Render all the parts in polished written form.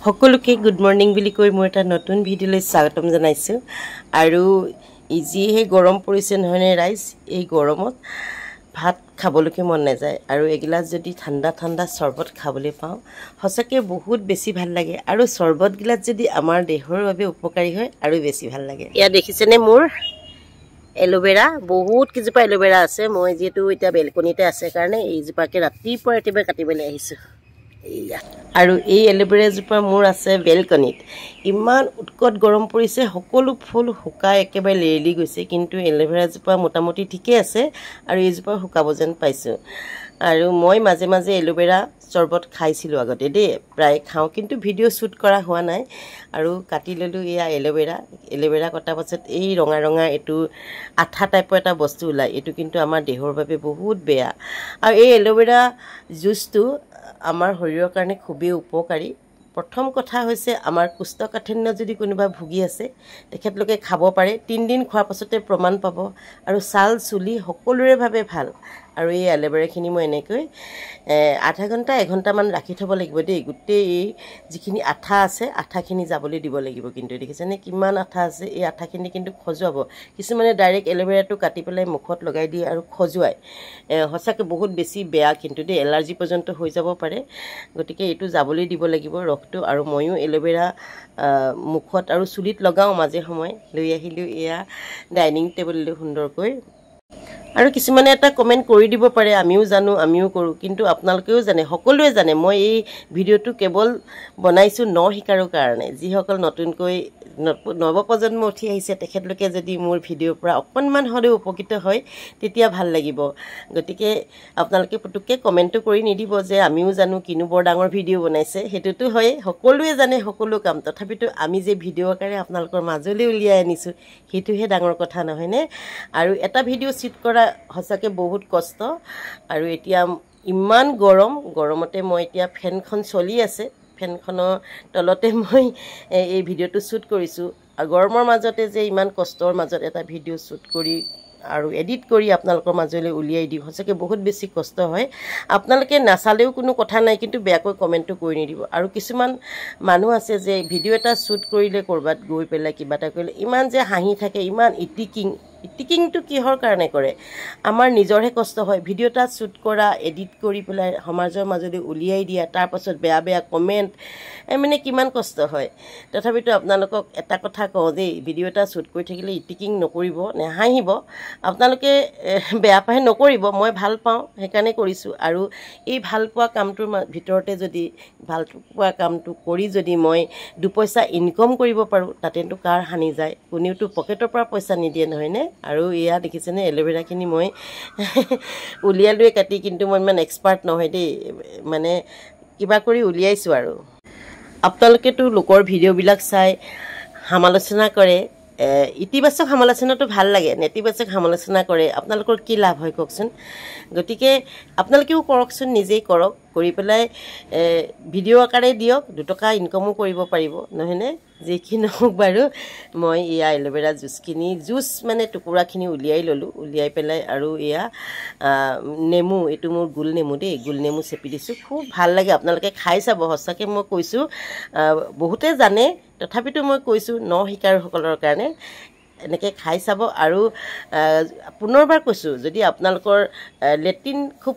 সকলোকে good morning বুলি কৈ মই এটা নতুন ভিডিঅ'লৈ স্বাগতম জনাইছোঁ আৰু যিহে গৰম পৰিছে নহয়নে ৰাইজ এই গৰমত ভাত খাবলৈকে মন নাযায় আৰু এগিলাস যদি ঠাণ্ডা ঠাণ্ডা চৰবত খাবলৈ পাওঁ সঁচাকৈ বহুত বেছি ভাল লাগে আৰু চৰবত গিলাস যদি আমাৰ দেহৰ বাবে উপকাৰী হয় আৰু বেছি ভাল লাগে। এয়া দেখিছেনে মোৰ এলোভেৰা বহুত কিজোপা এলোভেৰা আছে। মই যেহেতু এতিয়া বেলকনিতে আছে কাৰণে এইজোপাকে ৰাতিপুৱা ৰাতিপুৱা কাটিবলৈ আহিছোঁ। আৰু এই এলোভেৰা জোপা মোৰ আছে বেলকনিত। ইমান উৎকট গৰম পৰিছে, সকলো ফুল শুকাই একেবাৰে লেৰেলি গৈছে, কিন্তু এলোভেৰা জোপা মোটামুটি ঠিকেই আছে আৰু এইজোপা শুকাব যেন পাইছোঁ। আৰু মই মাজে মাজে এলোভেৰা চৰবত খাইছিলোঁ আগতে দেই, প্ৰায় খাওঁ, কিন্তু ভিডিঅ' শ্বুট কৰা হোৱা নাই। আৰু কাটি ল'লোঁ এয়া এলোভেৰা কটাৰ পাছত এই ৰঙা ৰঙা এইটো আঠা টাইপৰ এটা বস্তু ওলায়, এইটো কিন্তু আমাৰ দেহৰ বাবে বহুত বেয়া। আৰু এই এলোভেৰা জুচটো আমাৰ শৰীৰৰ কাৰণে খুবেই উপকাৰী। প্ৰথম কথা হৈছে আমাৰ কোষ্ঠকাঠিন্য যদি কোনোবা ভুগি আছে তেখেতলোকে খাব পাৰে, 3 দিন খোৱাৰ পাছতে প্ৰমাণ পাব আৰু ছাল চুলি সকলোৰে বাবে ভাল। আৰু এই এলোভেৰাখিনি মই এনেকৈ আধা ঘণ্টা 1 ঘণ্টামান ৰাখি থ'ব লাগিব দেই। গোটেই এই যিখিনি আঠা আছে আঠাখিনি যাবলৈ দিব লাগিব। কিন্তু দেখিছেনে কিমান আঠা আছে, এই আঠাখিনি কিন্তু খজুৱাব। কিছুমানে ডাইৰেক্ট এলোভেৰাটো কাটি পেলাই মুখত লগাই দিয়ে আৰু খজুৱায়। সঁচাকৈ বহুত বেছি বেয়া কিন্তু দেই, এলাৰ্জি পৰ্যন্ত হৈ যাব পাৰে। গতিকে এইটো যাবলৈ দিব লাগিব ৰসটো। আৰু ময়ো এলোভেৰা মুখত আৰু চুলিত লগাওঁ মাজে সময়ে। লৈ আহিলোঁ এয়া ডাইনিং টেবুললৈ সুন্দৰকৈ। আৰু কিছুমানে এটা কমেণ্ট কৰি দিব পাৰে, আমিও জানো আমিও কৰোঁ, কিন্তু আপোনালোকেও জানে, সকলোৱে জানে মই এই ভিডিঅ'টো কেৱল বনাইছোঁ শিকাৰৰ কাৰণে। যিসকল নতুনকৈ নৱপ্ৰজন্ম উঠি আহিছে তেখেতলোকে যদি মোৰ ভিডিঅ'ৰ পৰা অকণমান হ'লেও উপকৃত হয় তেতিয়া ভাল লাগিব। গতিকে আপোনালোকে পুতুককৈ কমেণ্টটো কৰি নিদিব যে আমিও জানো কিনো বৰ ডাঙৰ ভিডিঅ' বনাইছে। সেইটোতো হয়েই, সকলোৱে জানে সকলো কাম, তথাপিতো আমি যে ভিডিঅ' আকাৰে আপোনালোকৰ মাজলৈ উলিয়াই আনিছোঁ সেইটোহে ডাঙৰ কথা নহয়নে। আৰু এটা ভিডিঅ' শ্বুট কৰা সঁচাকৈ বহুত কষ্ট। আৰু এতিয়া ইমান গৰমতে মই এতিয়া ফেনখন চলি আছে, ফেনখনৰ তলতে মই এই ভিডিঅ'টো শ্বুট কৰিছোঁ। আৰু গৰমৰ মাজতে যে ইমান কষ্টৰ মাজত এটা ভিডিঅ' শ্বুট কৰি আৰু এডিট কৰি আপোনালোকৰ মাজলৈ উলিয়াই দিওঁ, সঁচাকৈ বহুত বেছি কষ্ট হয়। আপোনালোকে নাচালেও কোনো কথা নাই, কিন্তু বেয়াকৈ কমেণ্টটো কৰি নিদিব। আৰু কিছুমান মানুহ আছে যে ভিডিঅ' এটা শ্বুট কৰিলে ক'ৰবাত গৈ পেলাই কিবা এটা কৰিলে ইমান যে হাঁহি থাকে, ইমান ইটিকিংটো কিহৰ কাৰণে কৰে? আমাৰ নিজৰহে কষ্ট হয়। ভিডিঅ' এটা শ্বুট কৰা, এডিট কৰি পেলাই সমাজৰ মাজলৈ উলিয়াই দিয়া, তাৰপাছত বেয়া বেয়া কমেণ্ট, মানে কিমান কষ্ট হয়। তথাপিতো আপোনালোকক এটা কথা কওঁ দেই, ভিডিঅ' এটা শ্বুট কৰি থাকিলে ইটিকিং নকৰিব, নেহাঁহিব। আপোনালোকে বেয়া পাই নকৰিব, মই ভাল পাওঁ সেইকাৰণে কৰিছোঁ। আৰু এই ভাল পোৱা কামটোৰ ভিতৰতে যদি ভাল পোৱা কামটো কৰি যদি মই 2 পইচা ইনকম কৰিব পাৰোঁ, তাতেতো কাৰ হানি যায়? কোনেওতো পকেটৰ পৰা পইচা নিদিয়ে নহয়নে। আৰু এয়া দেখিছেনে এলোভেৰাখিনি মই উলিয়ালোৱে কাটি, কিন্তু মই ইমান এক্সপাৰ্ট নহয় দেই, মানে কিবা কৰি উলিয়াইছোঁ। আৰু আপোনালোকেতো লোকৰ ভিডিঅ'বিলাক চাই সমালোচনা কৰে, ইতিবাচক সমালোচনাটো ভাল লাগে, নেতিবাচক সমালোচনা কৰে, আপোনালোকৰ কি লাভ হয় কওকচোন? গতিকে আপোনালোকেও কৰকচোন, নিজেই কৰক, কৰি পেলাই ভিডিঅ' আকাৰে দিয়ক, 2 টকা ইনকমো কৰিব পাৰিব নহয়নে। যি কি নহওক বাৰু, মই এয়া এলোভেৰা জুচ মানে টুকুৰাখিনি উলিয়াই ল'লোঁ, উলিয়াই পেলাই আৰু এয়া নেমু, এইটো মোৰ গোল নেমু দেই, গোল নেমু চেপি দিছোঁ। খুব ভাল লাগে, আপোনালোকে খাই চাব। সঁচাকৈ মই কৈছোঁ, বহুতে জানে তথাপিতো মই কৈছোঁ শিকাৰুসকলৰ কাৰণে এনেকৈ খাই চাব। আৰু পুনৰবাৰ কৈছোঁ, যদি আপোনালোকৰ লেট্ৰিন খুব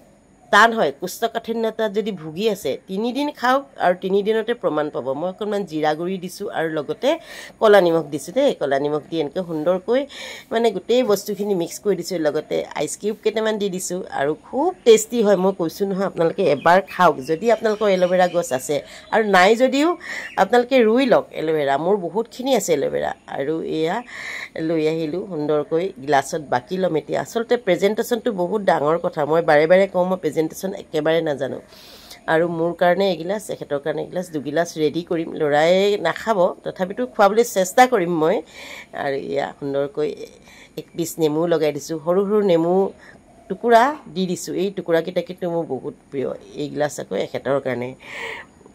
টান হয়, কোষ্ঠকাঠিন্যতাত যদি ভুগি আছে, 3 দিন খাওক আৰু 3 দিনতে প্ৰমাণ পাব। মই অকণমান জিৰা গুড়ি দিছোঁ আৰু লগতে ক'লা নিমখ দিছোঁ দেই। ক'লা নিমখ দি এনেকৈ সুন্দৰকৈ মানে গোটেই বস্তুখিনি মিক্স কৰি দিছোঁ, লগতে আইচ কিউব কেইটামান দি দিছোঁ। আৰু খুব টেষ্টি হয়, মই কৈছোঁ নহয়, আপোনালোকে এবাৰ খাওক যদি আপোনালোকৰ এলোভেৰা গছ আছে। আৰু নাই যদিও আপোনালোকে ৰুই লওক এলোভেৰা, মোৰ বহুতখিনি আছে এলোভেৰা। আৰু এয়া লৈ আহিলোঁ সুন্দৰকৈ, গিলাচত বাকি ল'ম এতিয়া। আচলতে প্ৰেজেণ্টেশ্যনটো বহুত ডাঙৰ কথা, মই বাৰে বাৰে কওঁ মই প্ৰেজেণ্টেশ্যন একেবাৰে নাজানো। আৰু মোৰ কাৰণে এগিলাচ, এখেতৰ কাৰণে এগিলাচ, 2 গিলাচ ৰেডি কৰিম। ল'ৰাই নাখাব, তথাপিতো খুৱাবলৈ চেষ্টা কৰিম মই। আৰু এয়া সুন্দৰকৈ 1 পিচ নেমু লগাই দিছোঁ, সৰু সৰু নেমু টুকুৰা দি দিছোঁ। এই টুকুৰাকেইটা কিন্তু মোৰ বহুত প্ৰিয়। এই গিলাচ আকৌ এখেতৰ কাৰণে।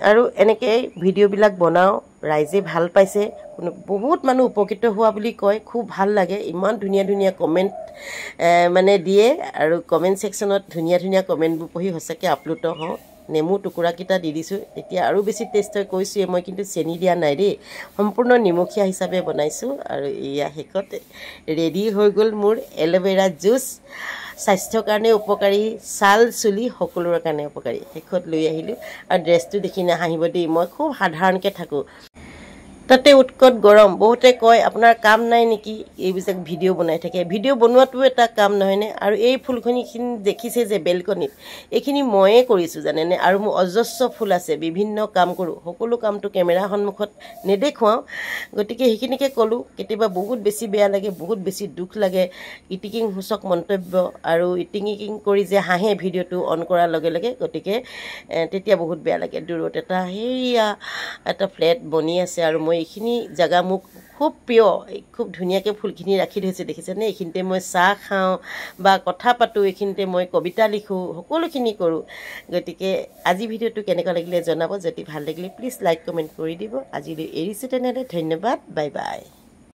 আৰু এনেকৈ ভিডিঅ'বিলাক বনাওঁ, ৰাইজে ভাল পাইছে, বহুত মানুহ উপকৃত হোৱা বুলি কয়, খুব ভাল লাগে। ইমান ধুনীয়া ধুনীয়া কমেণ্ট মানে দিয়ে, আৰু কমেণ্ট ছেকশ্যনত ধুনীয়া ধুনীয়া কমেণ্টবোৰ পঢ়ি সঁচাকৈ আপ্লুত হওঁ। নেমু টুকুৰাকেইটা দি দিছোঁ তেতিয়া আৰু বেছি টেষ্ট হয় কৈছোঁৱে মই কিন্তু চেনি দিয়া নাই দেই সম্পূৰ্ণ নিমখীয়া হিচাপে বনাইছোঁ আৰু এয়া শেষত ৰেডি হৈ গ'ল মোৰ এল'ভেৰা জুচ স্বাস্থ্যৰ কাৰণে উপকাৰী ছাল চুলি সকলোৰে কাৰণে উপকাৰী শেষত লৈ আহিলোঁ আৰু ড্ৰেছটো দেখি নাহাঁহিব দেই মই খুব সাধাৰণকৈ থাকোঁ তাতে উৎকট গৰম বহুতে কয় আপোনাৰ কাম নাই নেকি এইবিলাক ভিডিঅ' বনাই থাকে ভিডিঅ' বনোৱাটো এটা কাম নহয়নে আৰু এই ফুলখিনিখিনি দেখিছে যে বেলকনিত এইখিনি ময়ে কৰিছোঁ জানেনে আৰু মোৰ অজস্ৰ ফুল আছে বিভিন্ন কাম কৰোঁ সকলো কামটো কেমেৰা সন্মুখত নেদেখুৱাওঁ গতিকে সেইখিনিকে ক'লোঁ কেতিয়াবা বহুত বেছি বেয়া লাগে বহুত বেছি দুখ লাগে ইটিকিং সূচক মন্তব্য আৰু ইটিকিং কৰি যে হাঁহে ভিডিঅ'টো অন কৰাৰ লগে লগে গতিকে তেতিয়া বহুত বেয়া লাগে দূৰত সেয়া এটা ফ্লেট বনি আছে আৰু মই এইখিনি জেগা মোক খুব প্ৰিয় খুব ধুনীয়াকৈ ফুলখিনি ৰাখি থৈছে দেখিছেনে এইখিনিতে মই চাহ খাওঁ বা কথা পাতোঁ এইখিনিতে মই কবিতা লিখোঁ সকলোখিনি কৰোঁ গতিকে আজি ভিডিঅ'টো কেনেকুৱা লাগিলে জনাব যদি ভাল লাগিলে প্লিজ লাইক কমেণ্ট কৰি দিব আজিলৈ এৰিছোঁ তেনেহ'লে ধন্যবাদ বাই বাই